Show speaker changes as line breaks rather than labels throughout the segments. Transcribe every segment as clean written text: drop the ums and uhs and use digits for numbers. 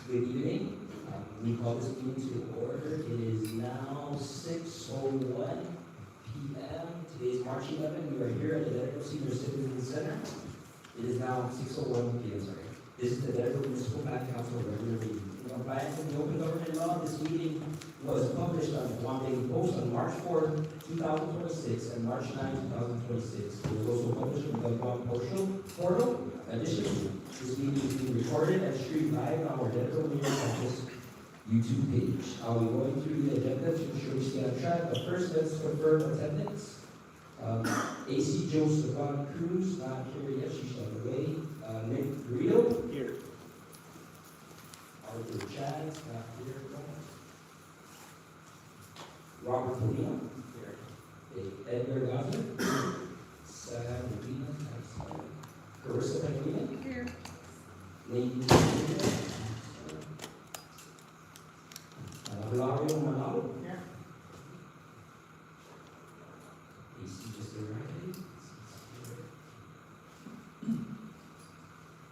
Good evening. We call this meeting to order. It is now 6:01 p.m. Today is March 11. We are here at the Dededo Senior Citizens Center. It is now 6:01 p.m. Sorry. This is the Dededo Municipal Planning Council regular meeting. In compliance with the Open Government Law, this meeting was published on the Guam Daily Post on March 4, 2026 and March 9, 2026. It was also published on the Guam portal. Additionally, this meeting is being recorded and streamed live on our Dededo Mayor's Office YouTube page. I'll be going through the agenda to ensure we stay on track, but first let's confirm attendance. AC Joseph Cruz, not here yet, she's on the way. Nick Guido. Here. Arthur Chad, not here. Robert Polino. Here. Edgar Gaza. Sam Medina. Carissa Peña. Here. Lady Hilario Manalo. Here. AC just arrived.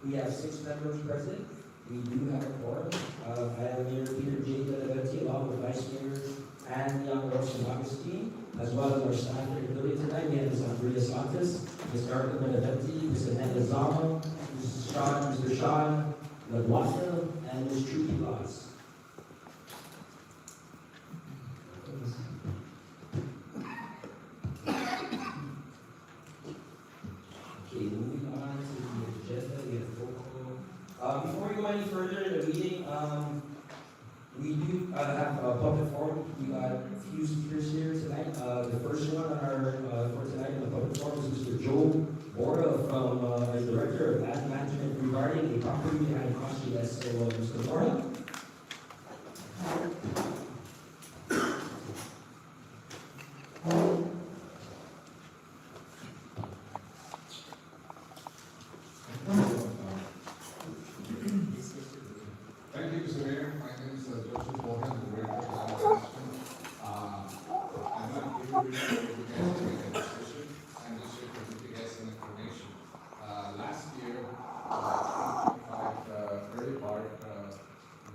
We have 6 members present. We do have a quorum. I have Mayor Peter J. Benedetti, along with Vice Mayor and Young Rosen Augustine, as well as our staff here in the building tonight. We have Ms. Andrea Santos, Ms. Erica Benedetti, Ms. Annette Zama, Mr. Sean Laguasa, and Ms. Trudy Laws. Okay, moving on to the agenda, we have roll call. Before we go any further in the meeting, we do have a public forum. We got a few speakers here tonight. The first one on our for tonight in the public forum is Mr. Joe Bora from the Director of Land Management regarding a property behind Costi S. So, Mr. Bora.
Thank you, Mr. Mayor. My name is Joseph Bora, the Director of Land Management. I'm not here to make a decision. I'm just here to give you guys some information. Last year, 2025, early part,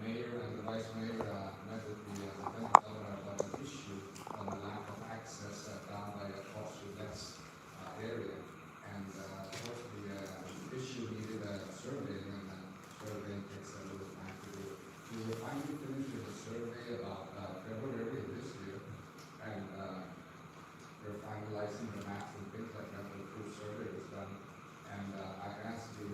Mayor and the Vice Mayor met with the Lieutenant Governor about an issue on the lack of access down by the Costi area. And of course, the issue needed a survey, and survey takes a little time to do. We were finally finished with the survey about February of this year, and we're finalizing the maps and things like that. The full survey was done, and I asked the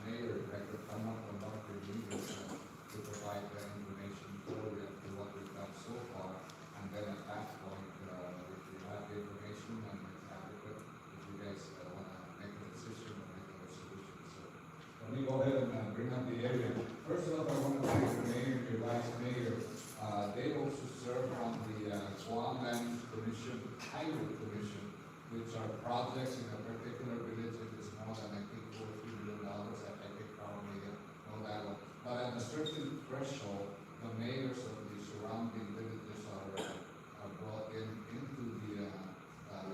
mayor if I could come up with one of the meetings to provide the information for you to what we've done so far, and then at that point, if you have the information and it's adequate, if you guys want to make a decision or make a resolution. So let me go ahead and bring up the area. First off, I want to thank the mayor and your vice mayor. They also serve on the Guam Land Commission, Highway Commission, which are projects in a particular village that is more than I think $4 million. I think probably know that one. But at a certain threshold, the mayors of the surrounding villages are brought into the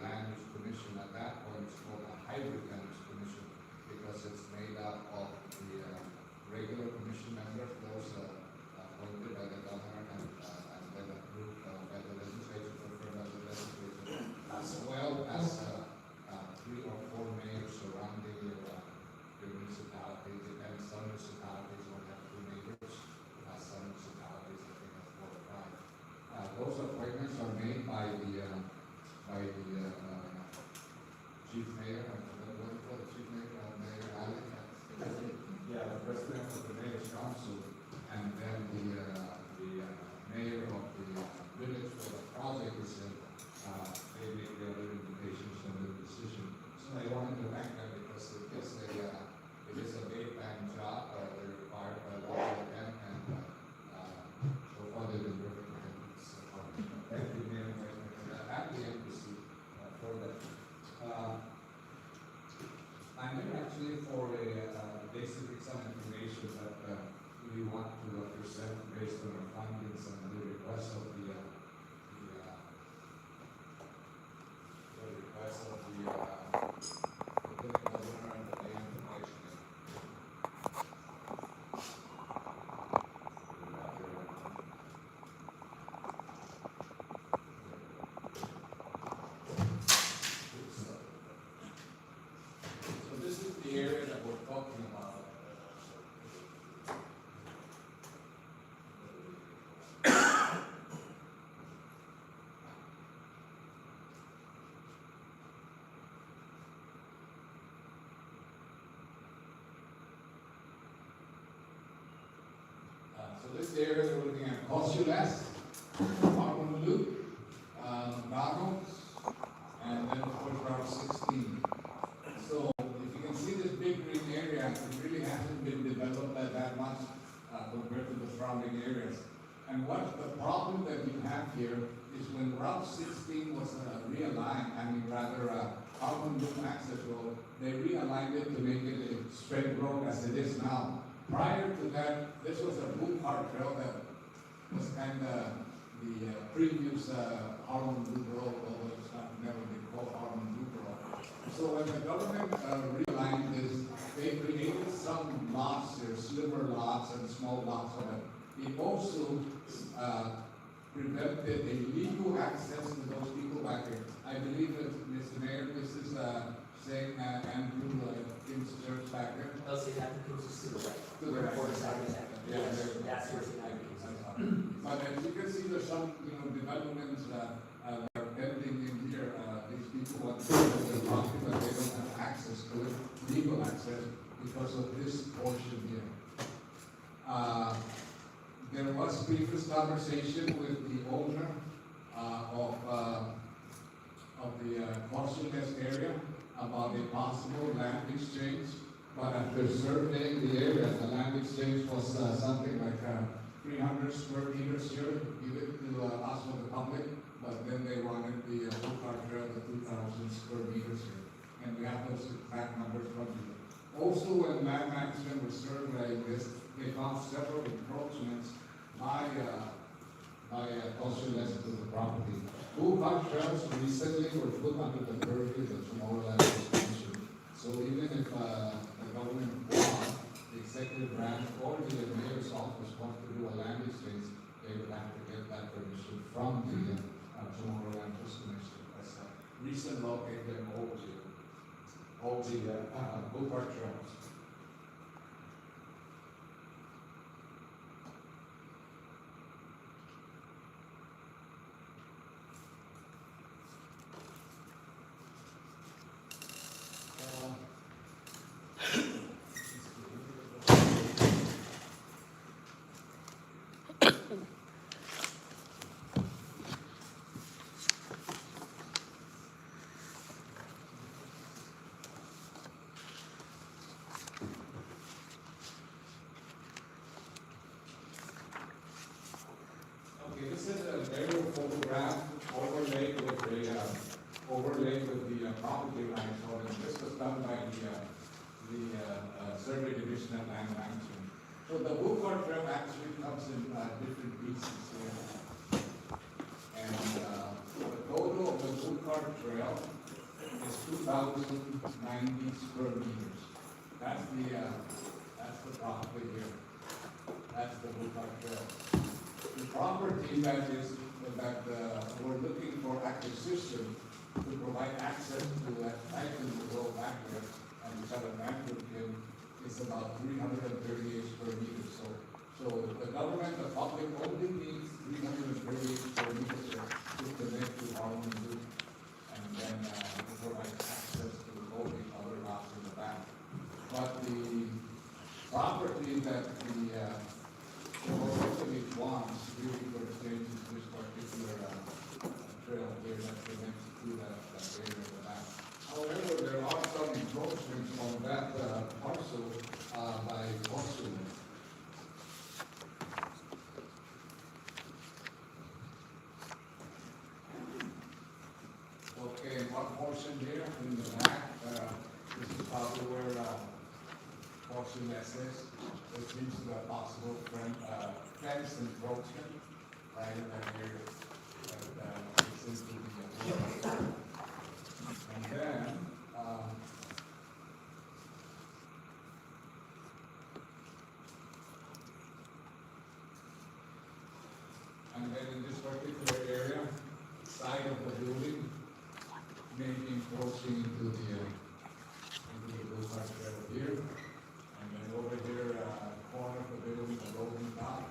Land Use Commission. At that point, it's called a Hybrid Land Use Commission because it's made up of the regular commission members, those appointed by the governor and then approved by the legislature, confirmed by the legislature, as well as 3 or 4 mayors surrounding your municipality. Depends, some municipalities will have 2 mayors, some municipalities I think have 4 or 5. Those appointments are made by the chief mayor. What do you call the chief mayor? Mayor Alec. Yeah, the president of the mayor's council, and then the mayor of the village where the project is in, they make the other invitations and the decision. So I wanted to thank them because it is a big time job. They're required by law and so far they've been working with them. Thank you, Mayor, and the embassy for that. I'm here actually for basically some information that we want to present based on our findings and the request of the governor and the mayor. So this area we're looking at Cosulas, Honolulu, Nano, and then of course Route 16. So if you can see this big green area, it really hasn't been developed that much compared to the surrounding areas. And what the problem that we have here is when Route 16 was realigned, Honolulu access road, they realigned it to make it a straight road as it is now. Prior to that, this was a blue cart trail that was kind of the previous Honolulu road, although it's not never been called Honolulu road. So when the government realigned this, they created some lots here, sliver lots and small lots of it. It also prevented a legal access to those people back there. I believe that, Mr. Mayor, this is saying Andrew Kim's church back there.
They'll say that goes to the right.
To the right.
Yeah, that's where it's at.
But as you can see, there's some, developments that are pending in here. These people want to build their property, but they don't have access to it, legal access, because of this portion here. There was previous conversation with the owner of the Cosulas area about a possible land exchange, but after surveying the area, the land exchange was something like 300 square meters here, give it to us for the public, but then they wanted the blue cart trail, the 2,000 square meters here, and we have those exact numbers from you. Also, when land management was surveying this, they found several encroachments by Cosulas to the property. Blue cart trails recently were put under the purview of the Tomorrowland Commission. So even if the government wants, the executive branch or the mayor's office wants to do a land exchange, they would have to get that permission from the Tomorrowland Commission. That's a recent law gave them all the blue cart trails. Okay, this is a aerial photograph overlaid with the property lines on it. This was done by the survey division and land management. So the blue cart trail actually comes in different pieces here. And the total of the blue cart trail is 2,090 square meters. That's the property here. That's the blue cart trail. The property that we're looking for acquisition to provide access to that item to go back there and Chalan Despaciu is about 338 square meters. So the government, the public only needs 338 square meters to connect to Honolulu, and then to provide access to all the other lots in the back. But the property that the Cosulas wants really for exchange is this particular trail here that connects to that area in the back. However, there are some encroachments on that parcel by Cosulas. Okay, one portion here in the back, this is probably where Cosulas is. It seems to be a possible fence encroachment right in that area. It seems to be and then in this particular area, side of the building, maybe encroaching into the blue cart trail here. And then over here, corner of the building, the loading dock.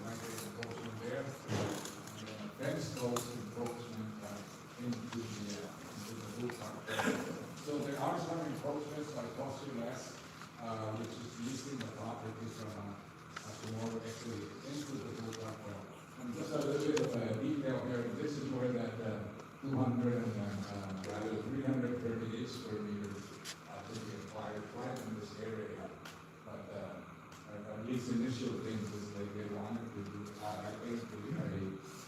Like there's encroachment there. And then a fence goes encroachment into the blue properties from tomorrow actually into the Blue Park. And just a little bit of detail here. This is where that 338 square meters to be acquired right in this area. But at least initial things is they wanted to do. I think if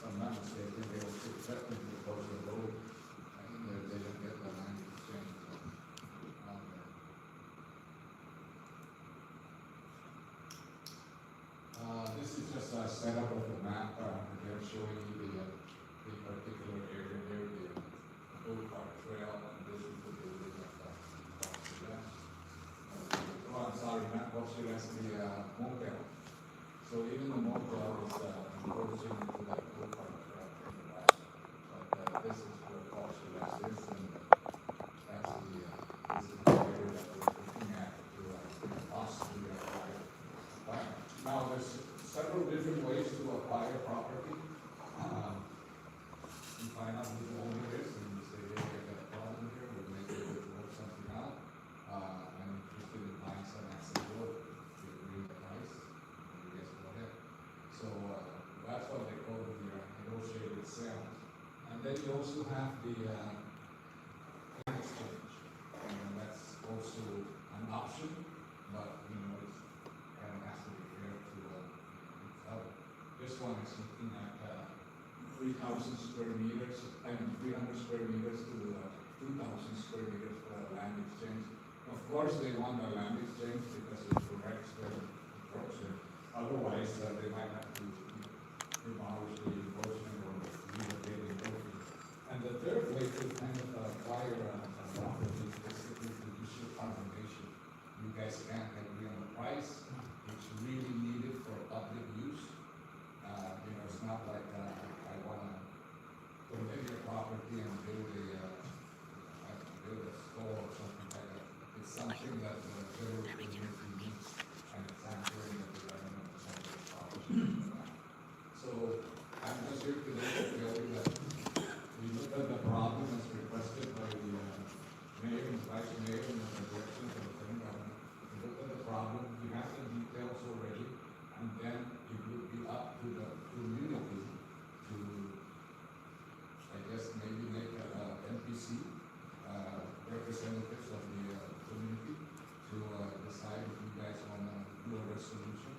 I'm not mistaken, they will accept them to close the road. I think they don't get the land exchange. This is just a setup of the map. They're showing you the particular area here, the Blue Park Trail, and this is the building of Boxer. Oh, I'm sorry, not Boxer, that's the motel. So even the motel is encroaching into that Blue Park Trail in the back. But this is where Boxer is, and that's the this is the area that we're looking at to possibly acquire. Now, there's several different ways to acquire property. You find out who the owner is, and you say, hey, I got a problem here, we'll make it work something out. I'm interested in buying some asset road. You agree the price, and you guys go ahead. So that's what they call the negotiated sale. And then you also have the land exchange. And that's also an option, but you know, it's kind of has to be fair to each other. This one is looking at 3,000 square meters and 300 square meters to 2,000 square meters for a land exchange. Of course, they want a land exchange because it corrects their structure. Otherwise, they might have to demolish the enforcement or relocate the enforcement. And the third way to kind of acquire a property is basically to issue condemnation. You guys can't agree on the price. It's really needed for public use. You know, it's not like I want to donate your property and build a store or something like that. It's something that the federal community needs, and it's answering the development of some of the property. So I'm just here today to tell you that we looked at the problem as requested by the mayor and vice mayor and the directions of the federal government. We looked at the problem, we have the details already, and then it would be up to the community to, I guess, maybe make NPC representatives of the community to decide if you guys want to do a resolution.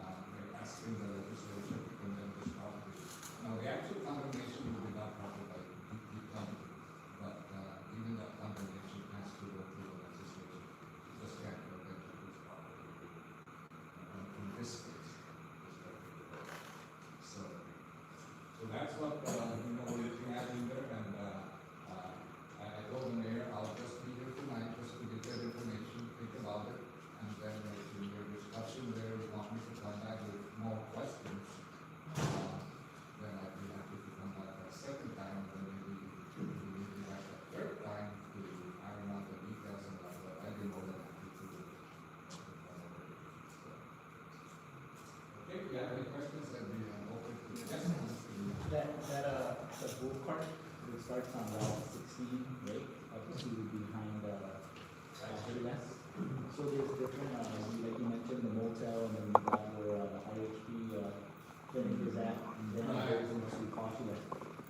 They're asking the legislature to condemn this property. Now, the actual condemnation will be not proper by the county, but even that condemnation has to go through the legislature. You just can't condemn this property. In this case, so that's what you know we're looking at in there, and I told the mayor I'll just be here tonight just to get that information, think about it, and then in your discussion there, you want me to come back with more questions, then I'd be happy to come back a second time, and then maybe we need back a third time to iron out the details and that, but I'd be more than happy to do it. Okay, if you have any questions, I'd be open to the questions.
The go kart, it starts on Route 16, right, up to behind Chalan. So there's different, like you mentioned, the motel, and then you got where the IHP clinic is at, and then it goes into Chalan.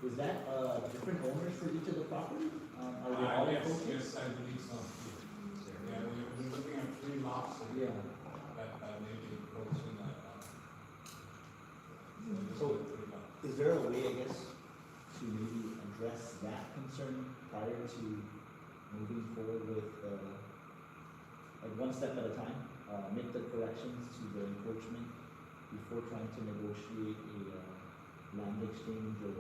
Is that different owners for each of the property? Are they all approaching?
Yes, I believe so. Yeah, we're looking at 3 lots
Yeah.
that may be approaching that.
So, is there a way, I guess, to maybe address that concern prior to moving forward with, like one step at a time, make the corrections to the encroachment before trying to negotiate a land exchange or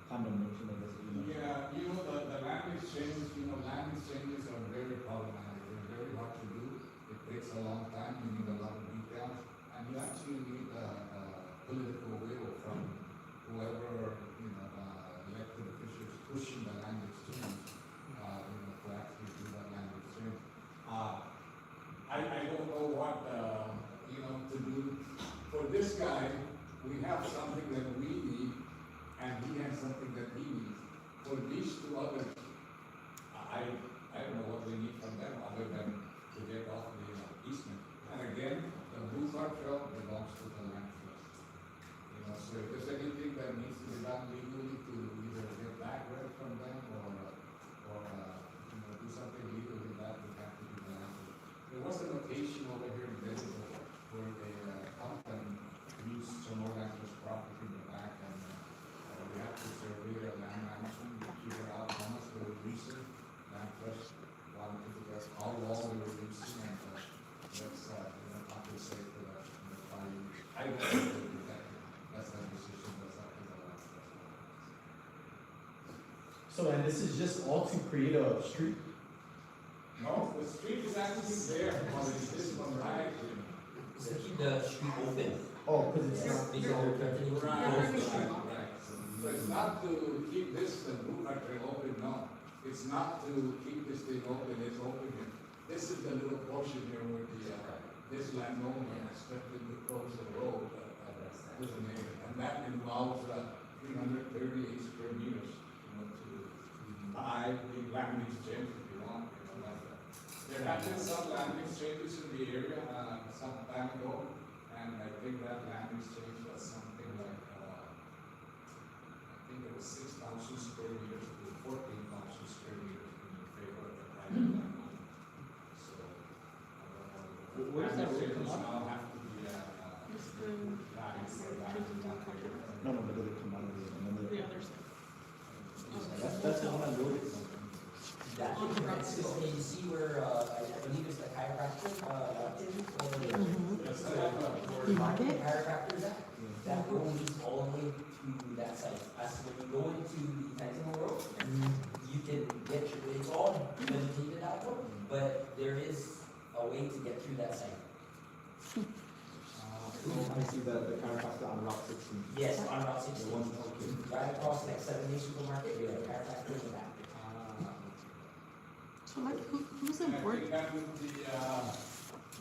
condemnation, I guess you mentioned?
Yeah, you know, the land exchanges, land exchanges are very problematic. They're very hard to do. It takes a long time. You need a lot of details, and you actually need political will from whoever, elected officials pushing the land exchange, to actually do that land exchange. I don't know what, to do. For this guy, we have something that we need, and he has something that he needs. For these 2 others, I don't know what we need from them other than to get off the easement. And comes to the land trust. You know, so if there's anything that needs to be done legally to either get back rent from them or you know, do something legally, that would have to be the land trust. There was an occasion over here in Dededo where a company used some more land trust property in the back, and we have to survey their land management to figure out how much they were using. Land trust wanted to figure out how long they were using, and let's compensate for that in the 5 years. I don't know if they did that. That's that decision, that's up to the land trust.
So, and this is just all to create a street?
No, the street is actually there, but it's this one right here.
So keep the street open.
Oh, because it's
Yes,
not.
these are continuing to close the street.
Right. So it's not to keep this roof factory open, no. It's not to keep this thing open, it's open here. This is the little portion here where this landowner expected to close the road, and that involves 338 square meters, you know, to buy the land exchange if you want, you know, like that. There have been some land exchanges in the area, some time ago, and I think that land exchange was something like, I think it was 6,000 square meters to 14,000 square meters in favor of the private landowner. So,
Where does that road come
now
out?
have to be,
No, but does it come out of
The other side.
That's the one I loaded.
That is, you see where, I believe it's the chiropractor,
You want it?
chiropractor is at? That road leads all the way to that site. As when you go into the Quintanilla Road, you can get it's all vegetated out, but there is a way to get through that site.
I see the chiropractor on Route 16.
Yes, on Route
The
16.
one, okay.
Right across like 7-Day supermarket, we have a chiropractor in the back.
So like, who's
I
important?
think that would be,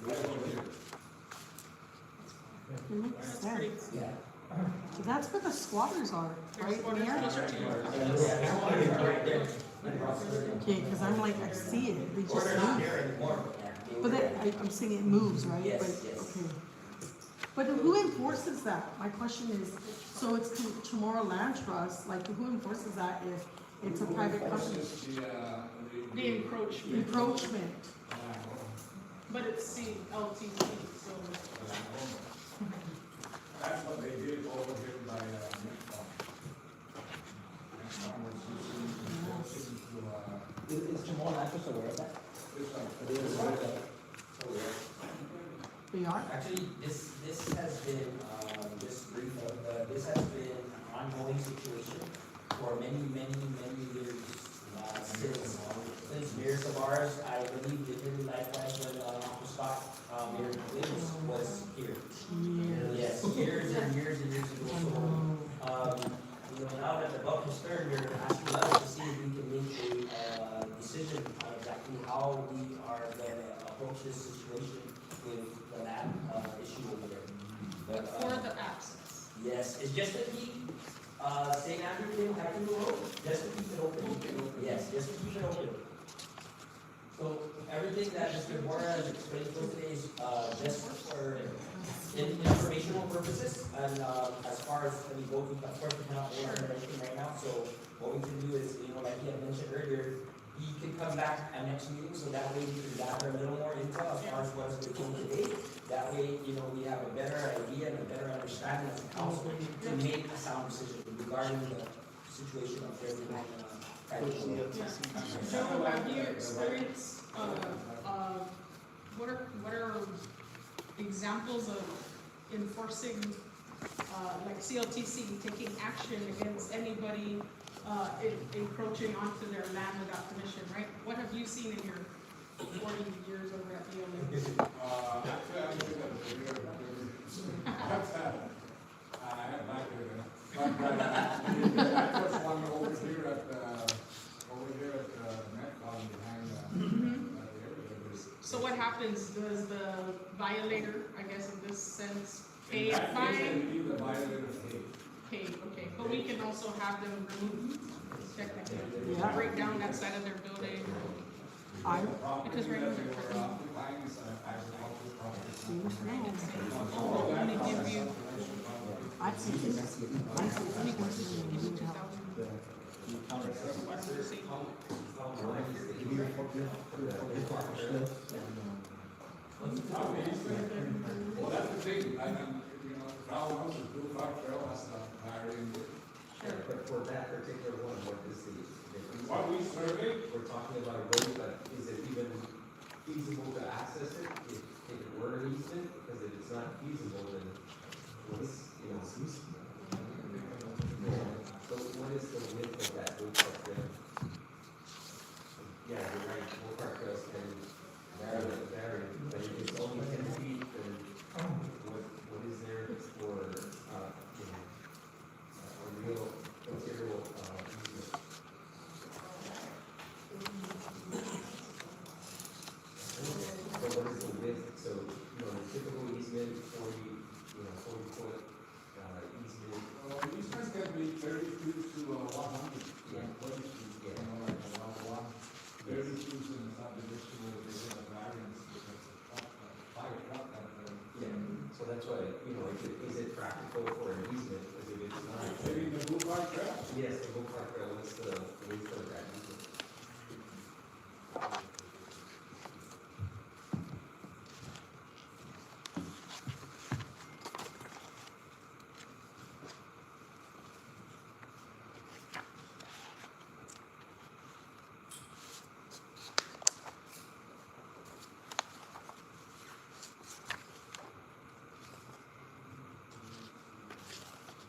right over here.
It makes sense.
Yeah.
So that's where the squatters are, right there?
Right there.
Okay, because I'm like, I see it, they
Or
just
they're not
move.
there anymore. Yeah, they
But
were
then,
there.
I'm saying it moves, right?
Yes,
But-
yes.
Okay. But who enforces that? My question is, so it's Chamorro Land Trust, like who enforces that if it's a private company?
Versus
The encroachment,
Encroachment.
but it's CLTC, so.
That's what they did over here by, Municipal. Municipal was using to,
Is Jamal not just aware of that?
this one.
Are they aware of that?
They are?
Actually, this has been, this has been an ongoing situation for many years. Since years of ours, I believe it really likewise when, Uncle Scott, Mayor Williams was here. Yes, years and years and years ago, so, you know, now that the buck is turned, you're asking us to see if we can make a, decision on exactly how we are gonna approach this situation with the land, issue over there. But,
For the access.
yes, it's just to keep, St. Andrew Dale having the road, just to keep it open. Yes, just to keep it open. So everything that Mr. Mora has explained to us today is, just for informational purposes. And, as far as, of course, we cannot order anything right now, so what we can do is, you know, like he had mentioned earlier, he could come back at next meeting, so that way we can gather a little more intel as far as what has been told today. That way, you know, we have a better idea and a better understanding as a council to make a sound decision regarding the situation of their
Joe, have you experienced, what are examples of enforcing, like CLTC taking action against anybody, encroaching onto their land without permission, right? What have you seen in your 40 years over at DLA?
Actually, I'm looking at the video. I have back there. But, I just one over here at, Metcon behind, that area.
So what happens, does the violator, I guess in this sense, pay a
In that case, I
fine?
believe the violator paid.
Okay, but we can also have them removed, technically,
Yeah.
break down that side of their building.
I,
The property
Because right
that
now
they
they're
were
prison.
occupying is an agricultural property.
Oh, let me give you,
I've seen it. I've seen it.
let me give you 2,000.
You count it.
Well, that's the thing, I mean, you know, now once the blue flag trail has a varying,
But for that particular one, what is the?
what we surveyed,
We're talking about a road, but is it even feasible to access it if it were an easement? Because if it's not feasible, then what's, you know, so what is the width of that Bullpark Trail? Yeah, you're right, Bullpark Trails can vary, but if it's only 10 feet, then what is there for, you know, a real considerable, easement? So what is the width? So, you know, the typical easement, 40-foot, easement.
these ones can be 32 to 100,
Yeah.
20 feet, you know, like around 32 in subdivision, they get a variance because of truck, fire truck,
Yeah, so that's why, you know, is it practical for an easement? Because if it's not.
maybe the blue flag trail.
Yes, the Bullpark Trail, what's the width of that easement?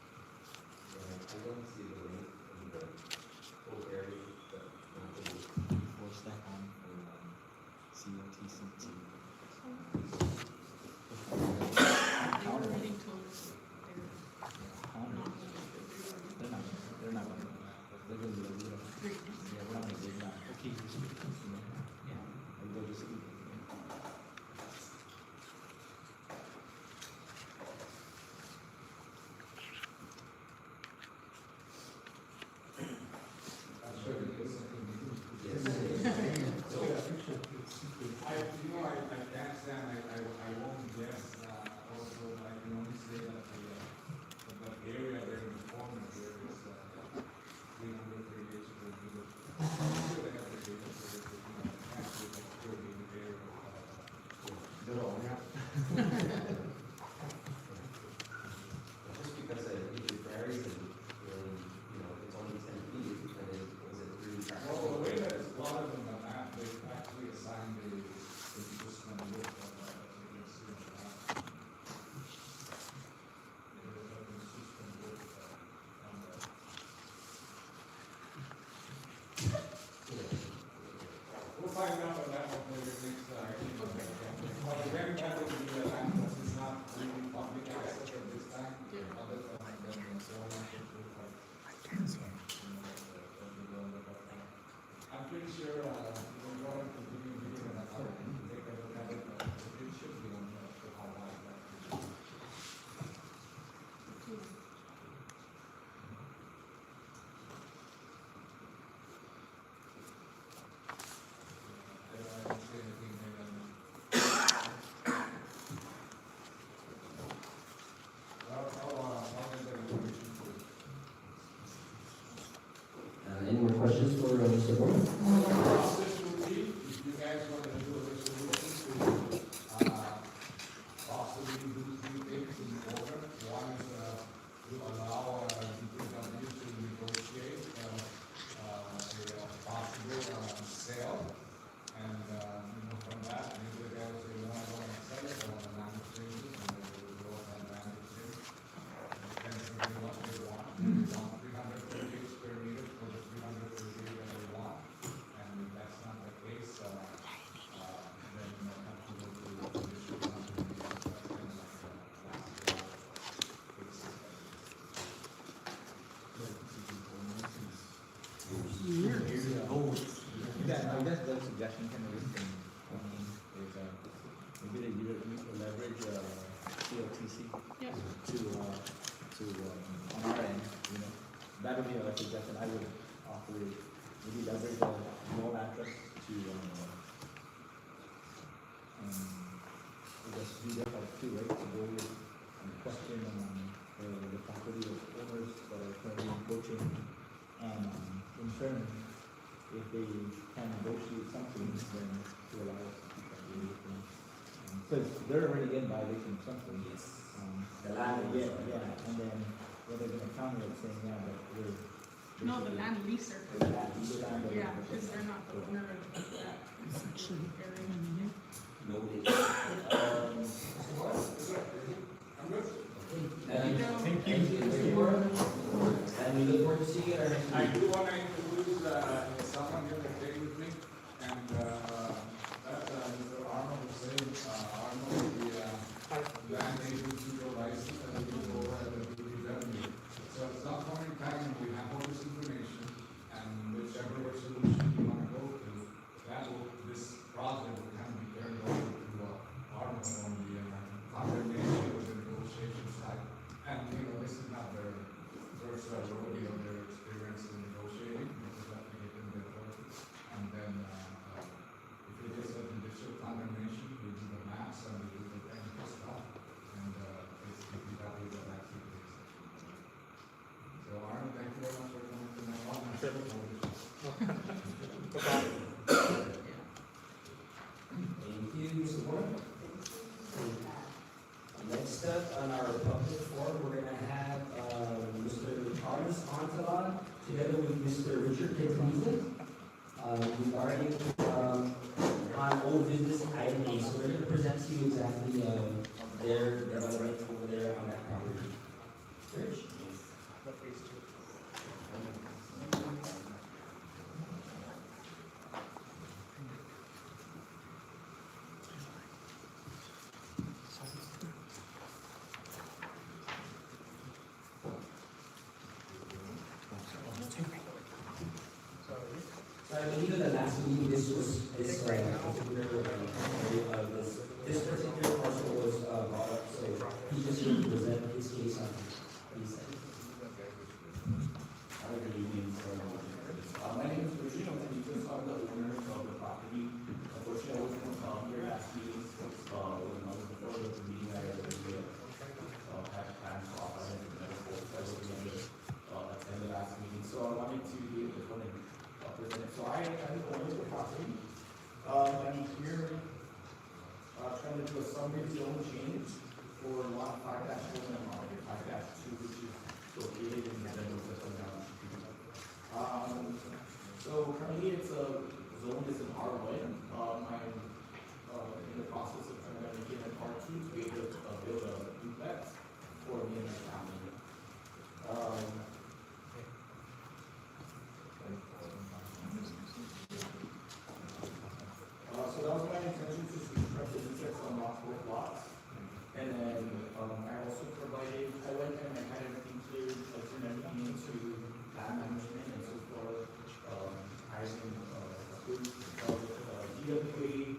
I don't see the length in the whole area, but not the width.
What's that on for, COTC two?
They were already told us
They're not gonna, they're gonna be a little, yeah, we're not gonna dig that. Okay. Yeah, and they'll just eat it.
I'm sure it is.
Yes. So,
I can't say, I won't guess, also, I can only say that the area there in the corner here is, 338 square meters. I'm sure they have the data for it, but, you know, I can't say that purely in the area
just because it varies and, you know, it's only 10 feet, and it was it really practical?
Well, the way that it's plotted on the map, they actually assigned the adjustment width of, as you can see on the map. There is a consistent width, on the. We'll find out on that one maybe next time. But again, that would be a land that is not really public access at this time, other than like the zone and so forth. I'm pretty sure, we're going to continue reading that out and take a look at it, but it should be on the how wide that is. I don't see anything there. I'll get that information for you.
Any more questions for Mr. Moore?
Process would be, if you guys want to do a resolution to, possibly do three things in order. One is, to allow, DPW to negotiate, a possible, sale. And, from that, maybe the guys say, you want to go and sell it, or want to manage things, and then they will go and manage things. Depends on what they want. They want 338 square meters for the 338 that they want. And if that's not the case, then they'll have to go to the district company, because that's kind of like a last case.
I guess the suggestion can be, is, maybe they leverage, COTC
Yes.
to, on our end, you know, that would be a suggestion I would offer, maybe leverage the wall address to, the do that like two, right, to go with and question the property owners that are currently encroaching, and in turn, if they can negotiate something, then to allow us to keep that everything. Because they're already in violation of something.
Yes.
The
land
Yeah,
owner.
yeah, and then what they're gonna counter it saying, yeah, but we're.
No, the land leaser,
The land, the land.
yeah, because they're not the owner of that area.
Noted.
I'm good.
Thank you. And we look forward to seeing you at our next
I
meeting.
do want to introduce someone here that came with me, and that's Mr. Arnold Hussein. Arnold, the land agency license, and we go over at the DPW. So at some point in time, we have all this information, and whichever resolution you want to go to, this project will kind of be turned over to Arnold on the condemnation or the negotiation side. And, this is not their first rodeo, their experience in negotiating, because that we get in their authority. And then, if it is a judicial condemnation, we do the maps and we do the technical stuff, and, it's DPW that actually takes it. So Arnold, thank you very much for coming to my office.
Thank you, Mr. Moore. Next up on our public forum, we're gonna have, Mr. Thomas Antala, together with Mr. Richard Quintanilla, regarding, on old business item A. So we're gonna present to you exactly, their development over there on that property. Rich? So I believe in the last meeting, this particular parcel was, brought up, so he's just here to present his case on these things.
Good evening, sir. My name is Richard, I'm the owner of the property. Unfortunately, I wasn't here last meeting, when I was before the meeting, I had had time off, I had medical, so I wasn't able to attend the last meeting, so I wanted to be able to come and present it. So I am the owner of the property. I'm here, trying to do a summary zone change for lot 5-1 and lot 5-2, which is located in the Dededo system down the street. So currently it's a zone is an R1. I'm in the process of trying to make it an R2 to be able to build a duplex for me and my family. So that was my intention to construct the duplex on both lots. And then I also provided, I went and I had everything cleared, I turned everything into land management and so forth. I approved DWA,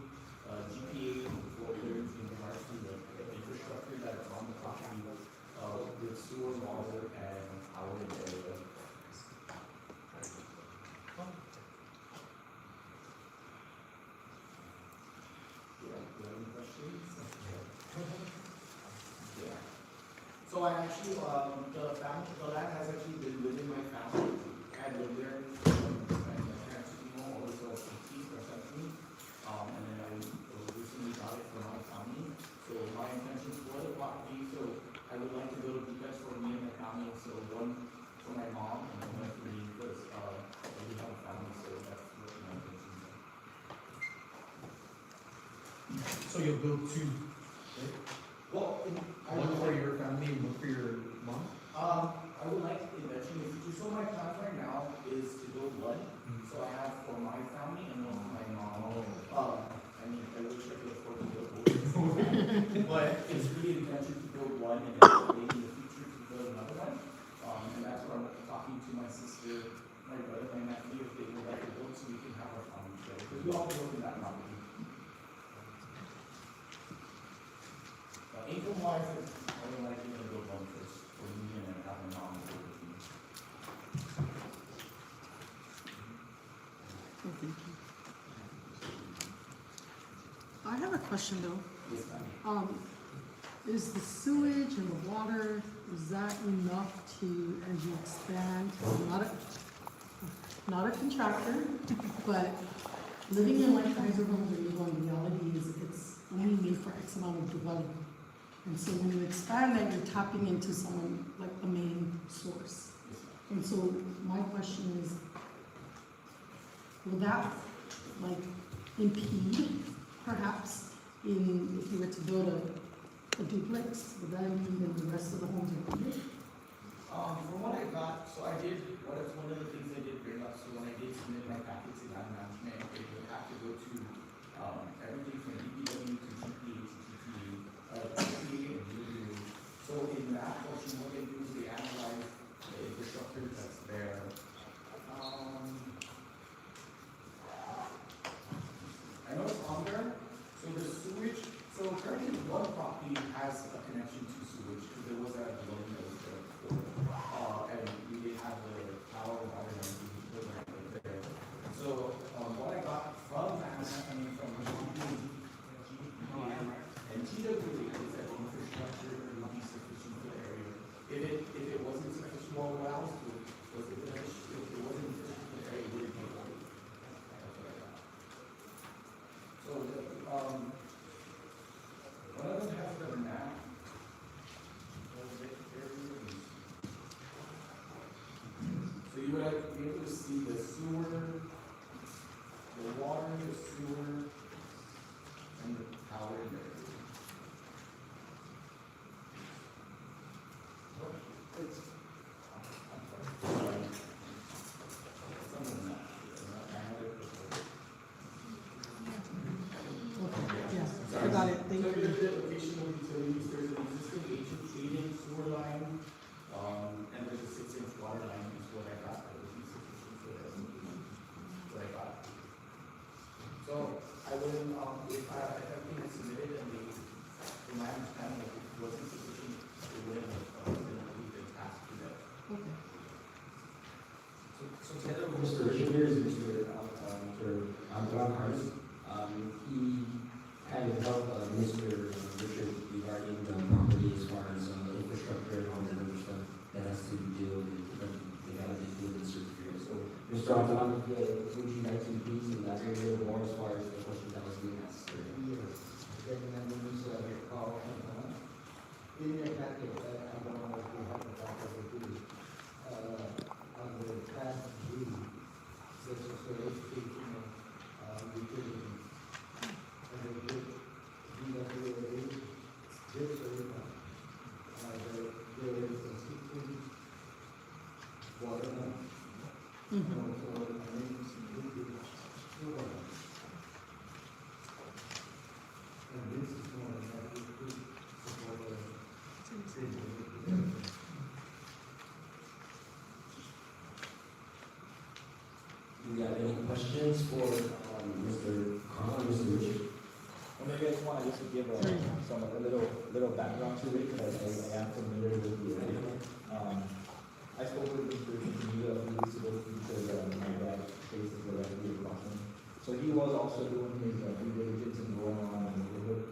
GPA for clearance in regards to the infrastructure that is on the property with sewer, water, and power in the area. So I actually, the land has actually been within my family. I had lived there, my parents took me home, always was 16 or 17. And then I recently got it for my family. So my intention for the property, so I would like to build a duplex for me and my family. So one for my mom and one for me, because we have a family, so that's what my intention is.
So you'll build two,
Well,
one for your family and one for your mom?
I would like to eventually, so my plan right now is to build one, so I have for my family and one for my mom. I mean, I wish I could afford to build both. But it's really intention to build one and then maybe in the future to build another one. And that's where I'm talking to my sister, my brother, my nephew, if they would like to build, so we can have our family share. Because we all live in that property. Income wise, I would like to build one first for me and then have my mom live with me.
I have a question though.
Yes, ma'am.
Is the sewage and the water, is that enough to, as you expand, I'm not a contractor, but living in like Kaiser homes or Eagle, the reality is it's only made for X amount of dwelling. And so when you expand that, you're tapping into someone like a main source. And so my question is, will that like impede perhaps in, if you were to build a duplex, would that impede in the rest of the homes included?
From what I got, so I did, one of the things I did bring up, so when I did submit my packet to land management, it would have to go to, everything from DPW to TPA to TPA and DPA. So in that portion, what they do is they analyze the infrastructure that's there. I know it's on there, so the sewage, so currently one property has a connection to sewage, because there was a dwelling that was there before. And we did have the power, water, and everything right there. So, what I got from that, I mean, from and TWA is that the infrastructure would be sufficient for the area. If it wasn't sufficient, well, what else was it, if it wasn't sufficient for the area, it wouldn't be able to. That's what I got. So, one of them has the map. So you would be able to see the sewer, the water, the sewer, and the power in there. It's, I'm sorry. Some of them, I have it.
Okay, yes, I got it, thank
So
you.
here's the location of utilities, there's an existing 8-inch sewer line, and there's a 6-inch water line, is what I got, that would be sufficient for that, what I got. So, I will, if everything is submitted and in my understanding, if it wasn't sufficient, it wouldn't have, been passed to that.
Okay.
So together with Mr. Richard here is Mr. Antoine. He kind of helped Mr. Richard regarding the property as far as infrastructure and all that other stuff that has to deal with, they gotta deal with certain areas. So, Mr. Antoine, would you like to please elaborate a little more as far as the question that was being asked?
Yes, recommend Mr. Carl Quintana. In your packet, I don't know if you have the packet of the, on the tab G, this is the education of, utilities. And the DWA, this area, there is a 6-inch water line.
Mhm.
Also, I mean, sewer line. And this is one that we could support
Do you have any questions for Mr. Carl or Mr. Richard?
Well, maybe I just want to give a little background to it, because I am familiar with the area. I spoke with Mr. Quintanilla a few weeks ago, because my dad faces directly across him. So he was also doing his due diligence and going around the neighborhood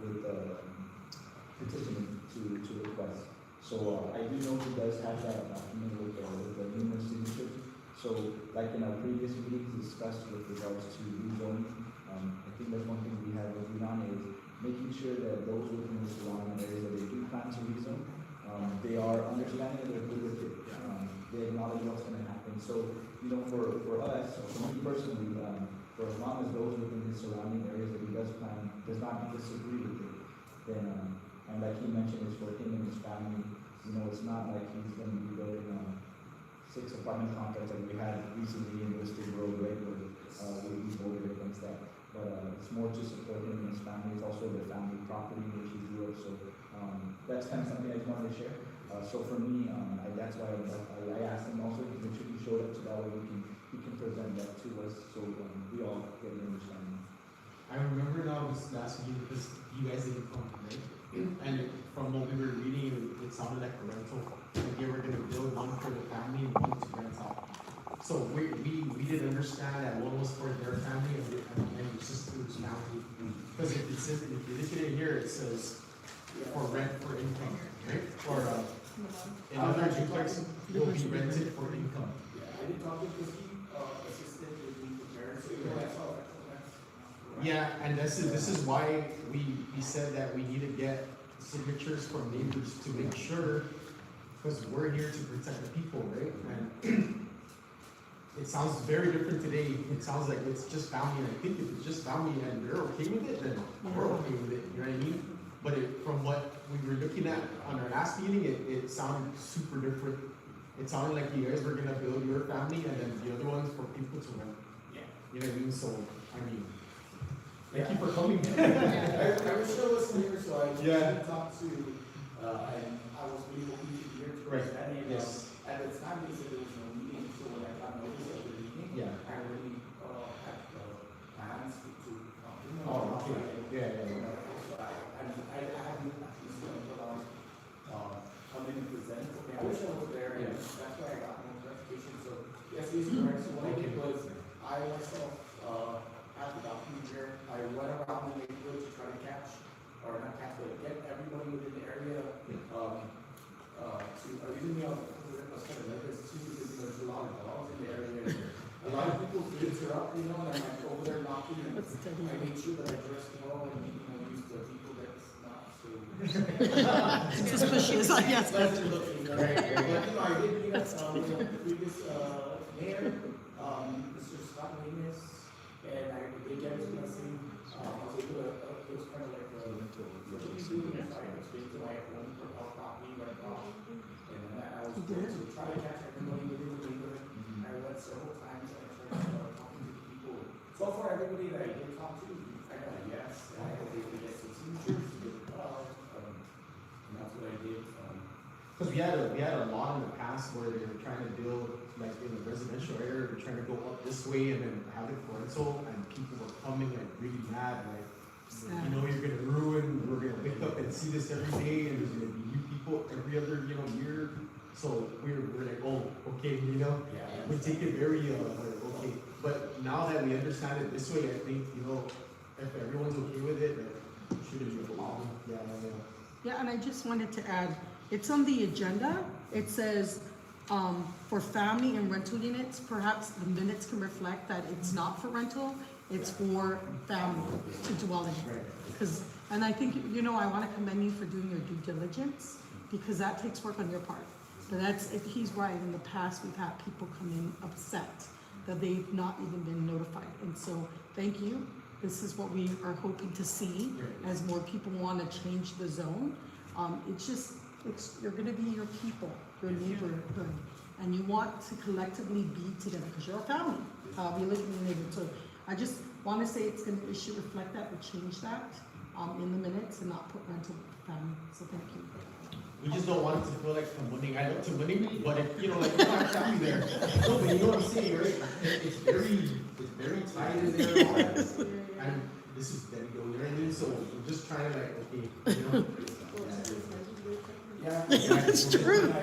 with petitioning to request. So I do know he does have that document with the numerous signatures. So like in our previous meetings discussed with regards to rezoning, I think that's one thing we have agreed on is making sure that those within the surrounding areas that they do plan to rezone, they are understanding that they're good with it. They acknowledge what's going to happen. So, you know, for us, for me personally, for as long as those within his surrounding areas that he does plan does not disagree with it, then, and like he mentioned, it's for him and his family. You know, it's not like he's going to be building 6 apartment complexes like we had recently in Listed Road, right, where we voted against that. But it's more to support him and his family. It's also their family property, which he grew up. So that's kind of something I just wanted to share. So for me, that's why I asked him also to make sure he showed up so that way he can present that to us, so we all get an understanding.
I remember that I was asking you because you guys didn't come, right? And from what we were reading, it sounded like a rental. Like they were gonna build one for the family and one to rent out. So we did understand that one was for their family and your sister's family. Because if it's, if you look at it here, it says for rent for income, right? Or, another duplex will be rented for income.
Yeah, I did talk with he assisted with me preparing, so that's all.
Yeah, and this is why we said that we need to get signatures from neighbors to make sure, because we're here to protect the people, right? And it sounds very different today. It sounds like it's just family, and I think if it's just family and they're okay with it, then we're okay with it, you know what I mean? But from what we were looking at on our last meeting, it sounded super different. It sounded like you guys were gonna build your family and then the other ones for people to rent.
Yeah.
You know what I mean? So, I mean, thank you for coming.
I was still listening here, so I
Yeah.
talked to, and I was really hoping to hear to
Right.
that, and
Yes.
at the time they said there was no meeting, so when I got notice of the meeting,
Yeah.
I already, had, plans to,
Oh, okay. Yeah.
So I haven't actually seen it, come in and present, I wish I was there, and
Yeah.
that's why I got no clarification, so, yes, he's correct, so what I did was, I myself, had the document here, I went around the neighborhood to try to catch, or not catch, but get everybody within the area, to, originally, I was kind of nervous too, because there's a lot of dogs in the area. A lot of people's kids are up, you know, and I'm like over there knocking, and
That's steady.
I made sure that I dressed well and, use the people that's not so.
Suspicious, I guess.
Pleasant looking, right? But, I did meet up, the previous, mayor, Mr. Scott Lemus, and I did get his blessing. I was able to, it was kind of like, what did you do? I explained to my own property right now. And then I was going to try to catch everybody within the neighborhood. I went several times and I tried talking to people. So far, everybody that I did talk to, I got a yes, and I hope they could get some signatures, and that's what I did.
Because we had a lot in the past where they were trying to build, like in the residential area, they're trying to go up this way and then have it for rental, and people were coming like really mad, like, you know, you're gonna ruin, we're gonna wake up and see this every day, and there's gonna be new people every other, year. So we're like, oh, okay,
Yeah.
we take it very, okay. But now that we understand it this way, I think, if everyone's okay with it, then it shouldn't be a problem. Yeah.
Yeah, and I just wanted to add, it's on the agenda. It says, for family and rental units, perhaps the minutes can reflect that it's not for rental, it's for family to dwell in.
Right.
Because, and I think, I wanna commend you for doing your due diligence, because that takes work on your part. But he's right, in the past, we've had people come in upset that they've not even been notified. And so, thank you. This is what we are hoping to see as more people wanna change the zone. You're gonna be your people, your neighborhood, and you want to collectively be together, because you're a family. We live in the neighborhood, so I just wanna say it should reflect that, or change that, in the minutes, and not put rental family, so thank you.
We just don't want it to feel like Tamuning. I know Tamuning, but if, you don't have family there. No, but you know what I'm saying, right? It's very tight in there, all that. And this is Dededo, you know what I mean? So we're just trying to
Yeah.
It's true.
When I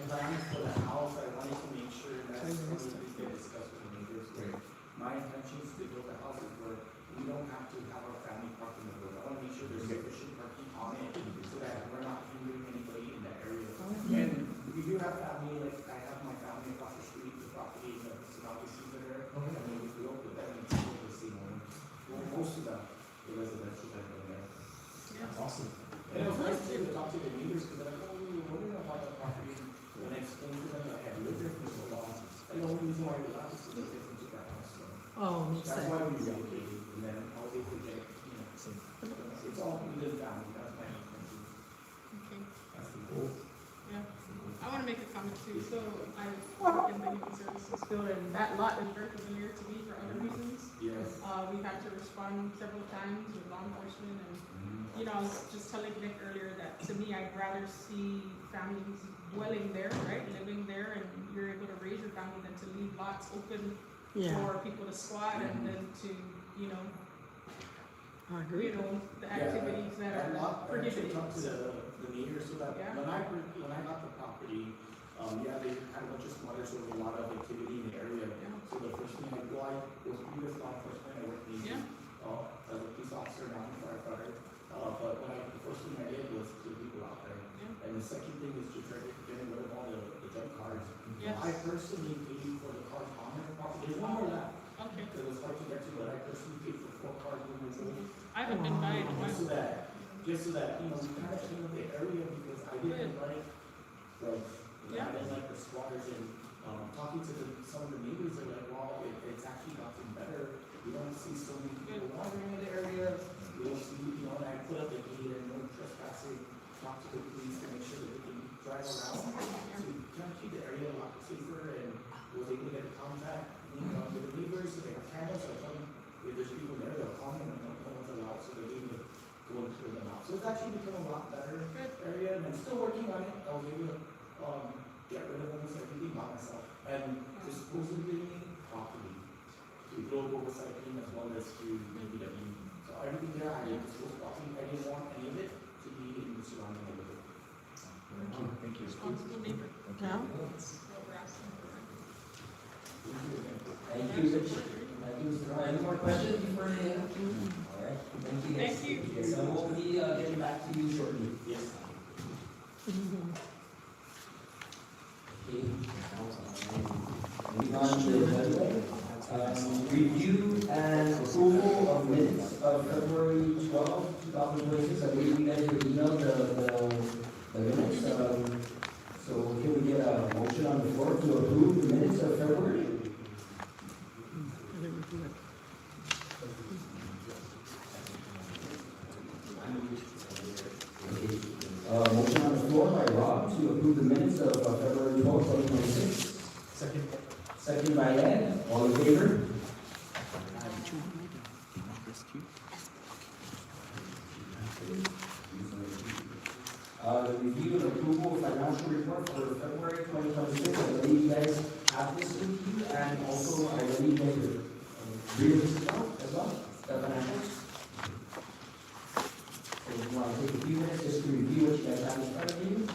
planned for the house, I wanted to make sure that something we can discuss with the neighbors.
Right.
My intention is to build a house where we don't have to have our family parking the road. I want to make sure there's sufficient parking on it so that we're not hindering anybody in that area. And we do have family, like I have my family across the street, the property, the Dmpc there. And then we grew up with them and still the same one. Well, most of the residential that are there.
That's awesome.
And it was nice to talk to the neighbors, because they're like, oh, we were wondering about the property. When I explained to them that I had lived there for so long, and the only reason why we left is to get into that house. So
Oh, makes
that's
sense.
why we relocated, and then I was able to get, it's all within family, that's my intention.
Okay,
That's the goal.
yeah. I wanna make a comment too, so I work in the human services field, and that lot is very familiar to me for other reasons.
Yes.
We've had to respond several times with law enforcement, and, I was just telling Nick earlier that to me, I'd rather see families dwelling there, right, living there, and you're able to raise your family than to leave lots open
Yeah,
for people to squat and then to,
I agree.
the activities that
And
are
I actually
prohibited.
talked to the neighbors, so that
Yeah.
when I got the property, Yeah, they had a bunch of squatters, so there was a lot of activity in the area. So the first thing I do, I was previous law enforcement, I worked in,
Yeah.
as a police officer, now I'm a firefighter. But the first thing I did was to people out there.
Yeah.
And the second thing is to try to get rid of all the junk cars.
Yes.
I personally paid for the cars on their property. There's one more left,
Okay.
because it's hard to get to, but I personally paid for 4 cars when I was in.
I haven't been by it in a
Just so
while.
that, you know, we kind of clean up the area because I didn't like I didn't like the squatters and, talking to some of the neighbors, they're like, wow, it's actually gotten better. We don't see so many people wandering in the area. We don't see, you know, and I put up a gate and no trespassing, talk to the police to make sure that they can drive around. To kind of keep the area a lot safer and was able to get in contact, you know, with the neighbors, so they have cameras, so I told them, if there's people there, they'll call me and no one's allowed, so they're able to go and clear them out. So it's actually become a lot better area, and I'm still working on it. I was able to, get rid of almost everything by myself, and disposing properly to global recycling as well as to maybe the so everything there I did dispose properly. I didn't want any of it to be in the surrounding neighborhood.
Thank you.
Responsible neighbor.
Yeah.
That's what we're asking for.
Thank you, Rich. Thank you, Mr. Ryan. Any more questions before the end? All right, thank you.
Thank you.
Yes, I will be getting back to you shortly.
Yes.
Okay. Moving on to the agenda. Review and approval of minutes of February 12, 2026. I believe you guys have emailed the minutes. So can we get a motion on the floor to approve the minutes of February? Motion on the floor by Rob to approve the minutes of February 12, 2026.
Second.
Second by Ed. All in favor? The review and approval of financial report for February 2026. I believe you guys have this with you, and also I believe you guys read this as well, the financials. So we want to take a few minutes just to review what you guys have in front of you.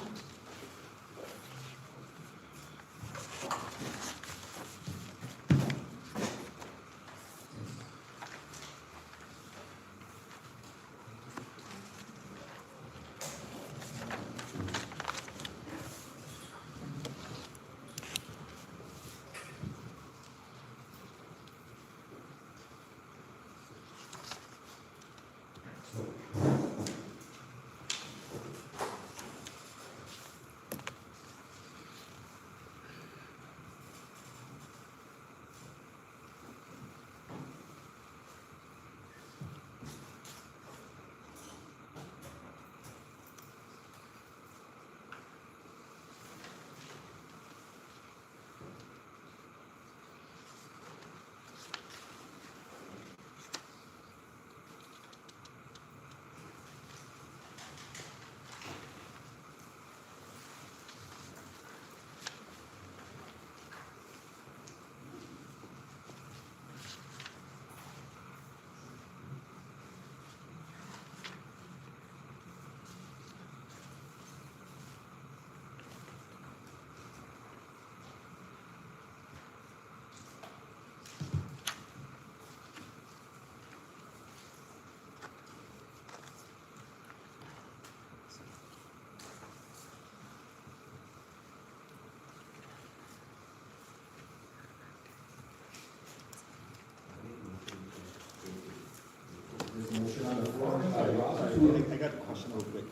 There's a motion on the floor by Rob to
I got a question real quick.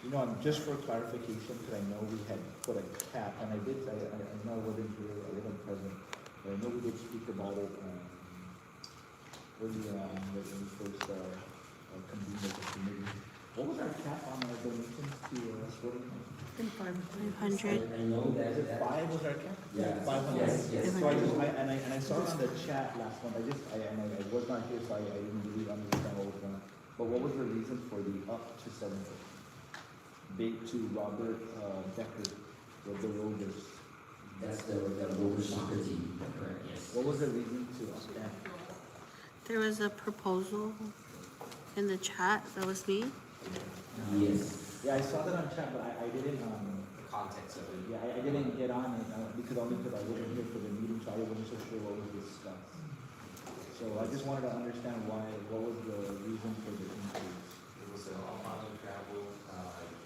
You know, just for clarification, because I know we had put a cap, and I know I wasn't here, I wasn't present, but I know we did speak about it, when we first, convened as a committee. What was our cap on our donations to, sporting?
I know
Is it
that.
5 was our cap?
Yeah.
500.
Yes, yes.
So I saw it on the chat last month, I was not here, so I didn't really understand what was going on. But what was the reason for the up to 7 foot? Big to Robert, Decker, with the Rovers.
That's the Rover soccer team, correct, yes.
What was the reason to up that?
There was a proposal in the chat, that was me.
Yes.
Yeah, I saw that on chat, but I didn't,
context of it.
Yeah, I didn't get on it, because I wasn't here for the meeting, so I wasn't so sure what was discussed. So I just wanted to understand what was the reason for the increase?
It was Alfonso Travel,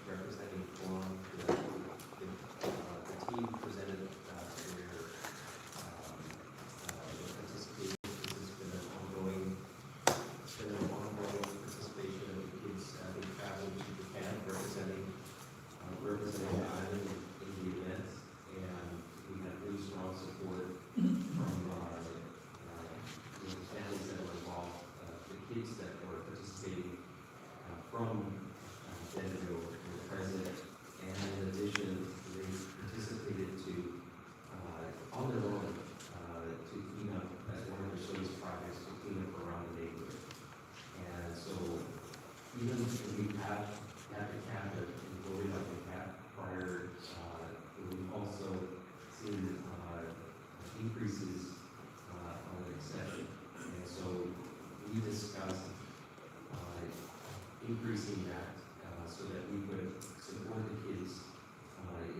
representing Forum, the team presented their participating, this has been an ongoing participation of the kids, they traveled to Japan representing the island in the event, and we had really strong support from the families that were involved, the kids that were participating from Dededo were present, and in addition, they participated on their own to clean up as one of their service projects to clean up around the neighborhood. And so even if we had the cap and voted like the cap prior, we've also seen increases on the exception. And so we discussed increasing that so that we could support the kids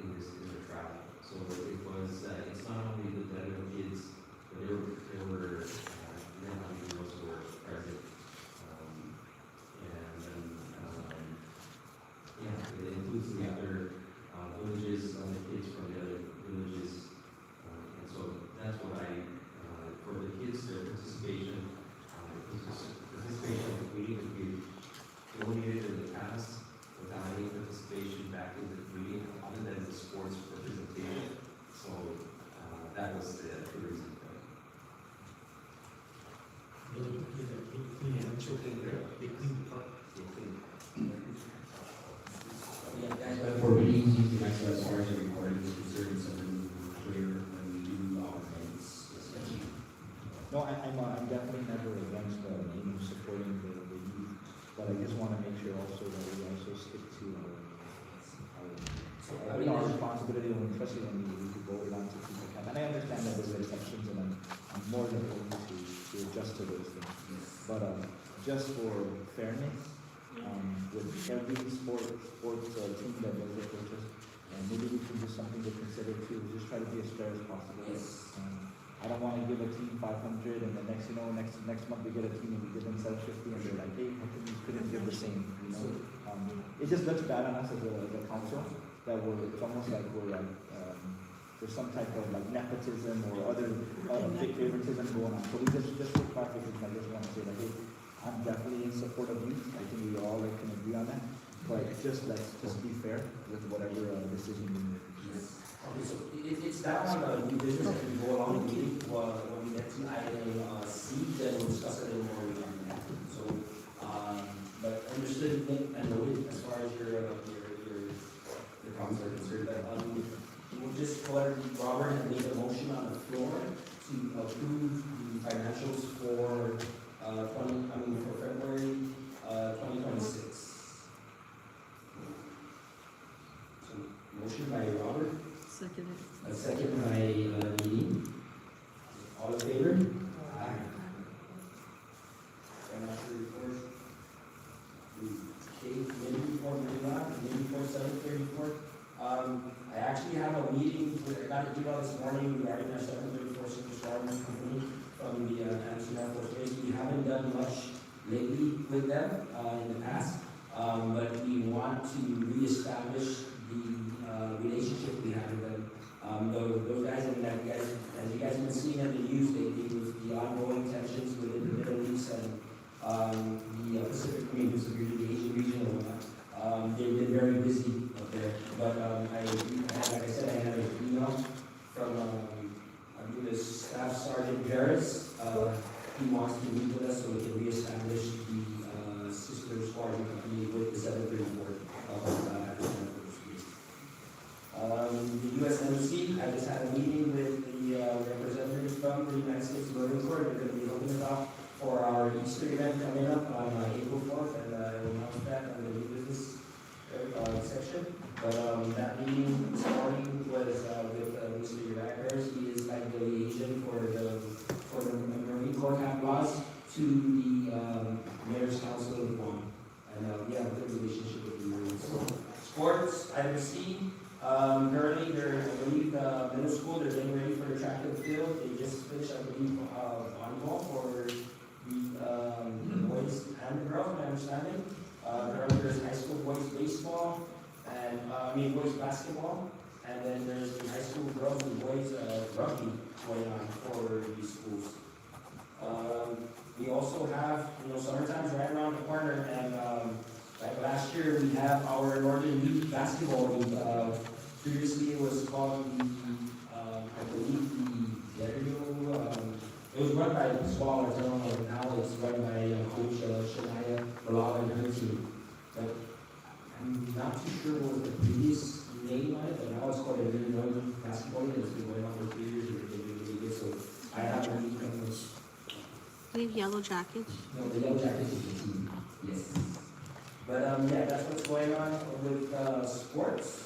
in their travel. So it was, it's not only the Dededo kids, but there were men on the girls who were present. And then, yeah, it includes the other villages, the kids from the other villages. And so that's what for the kids, their participation, we donated in the past without any participation back in the community other than the sports representation. So that was the reason for it.
They clean the park.
Yeah, guys, but for meetings, you can actually, as far as the recording is concerned, something clear when we do our events, especially.
No, I'm definitely never against, supporting the youth, but I just wanna make sure also that we also stick to our responsibility, especially when we voted on to keep the cap. And I understand that there's exceptions, and I'm more than willing to adjust to those things. But, just for fairness, with every sports team that does a purchase, and maybe we can do something to consider too, just try to be as fair as possible.
Yes.
I don't wanna give a team 500 and the next month we get a team and we give them 750 and they're like, hey, how come you couldn't give the same, you know? It just looks bad on us as a council, that it's almost like there's some type of like nepotism or other big favoritism going on. So we just for clarification, I just wanna say that, hey, I'm definitely in support of youth. I think we all can agree on that. But let's just be fair with whatever decision we make.
Yes. Okay, so it's that on the new business that we go along with meeting, when we get to item C, then we'll discuss it a little more on that. So, but understood and noted as far as your comments are concerned, but we'll just go ahead, Robert had made a motion on the floor to approve the financials for for February 2026. So, motion by Robert.
Second it.
A second by Dean. All in favor? Aye. Financial report. Okay, committee report, committee report 734. I actually have a meeting, I got an email this morning regarding our 734 Superstar company from the Anderson Air Force Base. We haven't done much lately with them in the past, but we want to reestablish the relationship we have with them. Those guys, and as you guys have been seeing in the news lately, with the ongoing tensions within the Middle East and the Pacific Rim, the Asian region and whatnot, they've been very busy up there. But like I said, I had an email from I believe it's Staff Sergeant Harris. He wants to meet with us so we can reestablish the sister squadron company with the 734 the USMC, I just had a meeting with the representatives from the United States Marine Corps. They're going to be opening it up for our Easter event coming up on April 4th, and I will announce that on the new business section. But that meeting this morning was with Mr. Harris. He is like the liaison for the Marine Corps cap laws to the Mayor's Council of Guam. And we have a good relationship with the Marines. Sports, item C, Currently, they're, I believe, middle school, they're getting ready for the track and field. They just finished, I believe, volleyball for the boys and the girls, my understanding. Currently, there's high school boys baseball, and, boys basketball, and then there's the high school girls and boys rugby going on for these schools. We also have, summertime's right around the corner, and, like last year, we have our Northern League basketball league. Previously, it was called I believe the Dededo, it was run by Swallows, I don't know, now it's run by Coach Shania Malala and her team. But I'm not too sure what was the previous name on it, but now it's called the Dededo basketball league. It's been going on for 3 years, and they're doing really good, so I have a league from those.
The Yellow Jackets.
No, the Yellow Jackets is the team, yes. But, that's what's going on with, sports.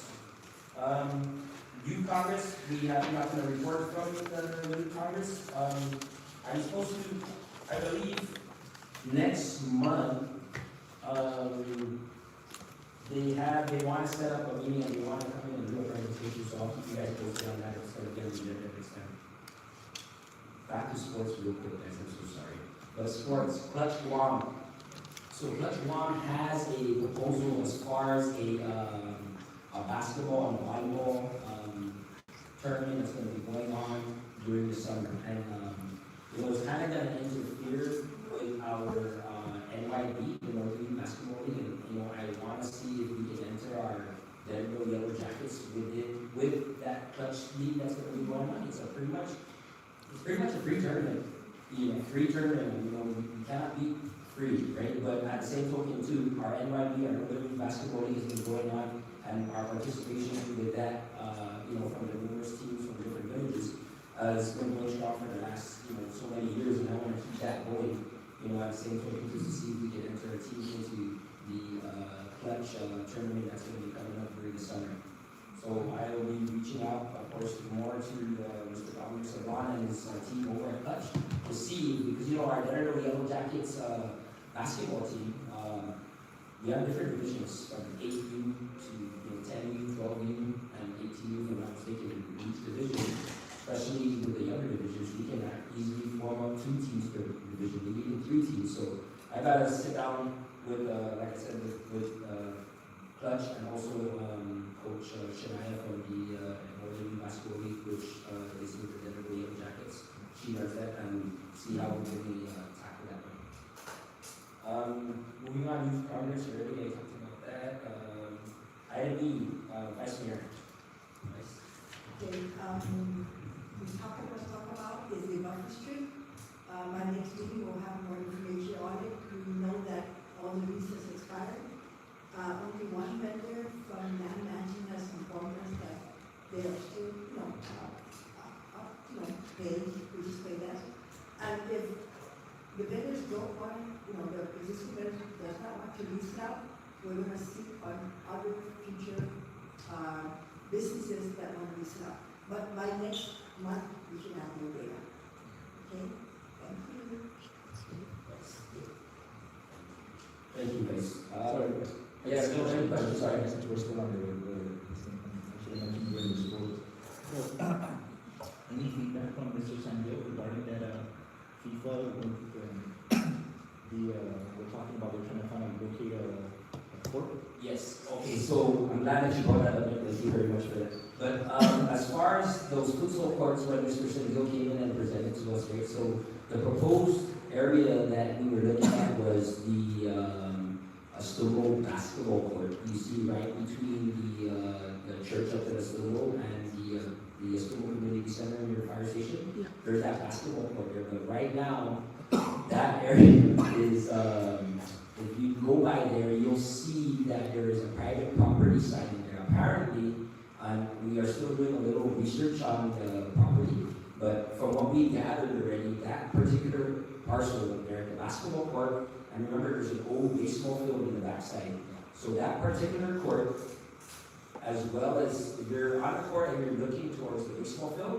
Youth Congress, we have nothing to report from the Youth Congress. I'm supposed to, I believe, next month, they want to set up a meeting and they want to come in and do a presentation, so I'll keep you guys posted on that. It's going to get on the agenda next time. Back to sports real quick, guys, I'm so sorry. But sports, Clutch Guam. So Clutch Guam has a proposal as far as a basketball and volleyball tournament that's going to be going on during the summer. And it was kind of going to interfere with our NYB, the Northern League Basketball League. And, I want to see if we can enter our Dededo Yellow Jackets with that Clutch league that's going to be going on. It's pretty much a free tournament. Free tournament, we cannot beat free, right? But at the same token, too, our NYB, our Northern League Basketball League, has been going on, and our participation with that, from the numerous teams from different villages, has been going strong for the last, so many years, and I want to keep that going, at the same token, just to see if we can enter a team into the Clutch tournament that's going to be coming up during the summer. So I will be reaching out, of course, more to Mr. Dominic Serrano and his team over at Clutch to see, because our Dededo Yellow Jackets basketball team, we have different divisions from 8U to 10U, 12U, and 18U, and I'm thinking in each division, especially with the younger divisions, we can easily form up 2 teams per division, maybe even 3 teams. So I gotta sit down with, like I said, with Clutch and also Coach Shania from the Northern League Basketball League, which is with the Dededo Yellow Jackets. She does that, and see how we can tackle that one. Moving on, Youth Congress, already I talked about that. Item E, Vice Mayor.
Okay, the topic let's talk about is the buffer street. My next meeting will have more information on it. We know that all the leases expired. Only one vendor from Man Mansion has informed us that they are still, paying, we just pay that. And if the vendors don't want, the existing vendor does not want to lease it out, we're gonna seek on other future, businesses that want to lease it out. But by next month, we should have more data. Okay? Thank you.
Thank you, guys.
Sorry,
Yes, no, any questions? Sorry.
since we're still on this thing, I should have mentioned during the school. So, any feedback from Mr. Sanjay regarding that, FIFA, we're talking about, they're trying to find a locate a court?
Yes, okay, so I'm glad that you brought that up, thank you very much for that. But as far as those futsal courts, when Mr. Sanjay came in and presented to us, right, so the proposed area that we were looking at was the Astomo basketball court. You see right between the church up at Astomo and the Astomo Community Center near the fire station.
Yeah.
There's that basketball court there, but right now, that area is, if you go by there, you'll see that there is a private property sign in there. Apparently, we are still doing a little research on the property, but from what we gathered already, that particular parcel there, the basketball court, and remember there's an old baseball field in the backside. So that particular court, as well as if you're on the court and you're looking towards the baseball field,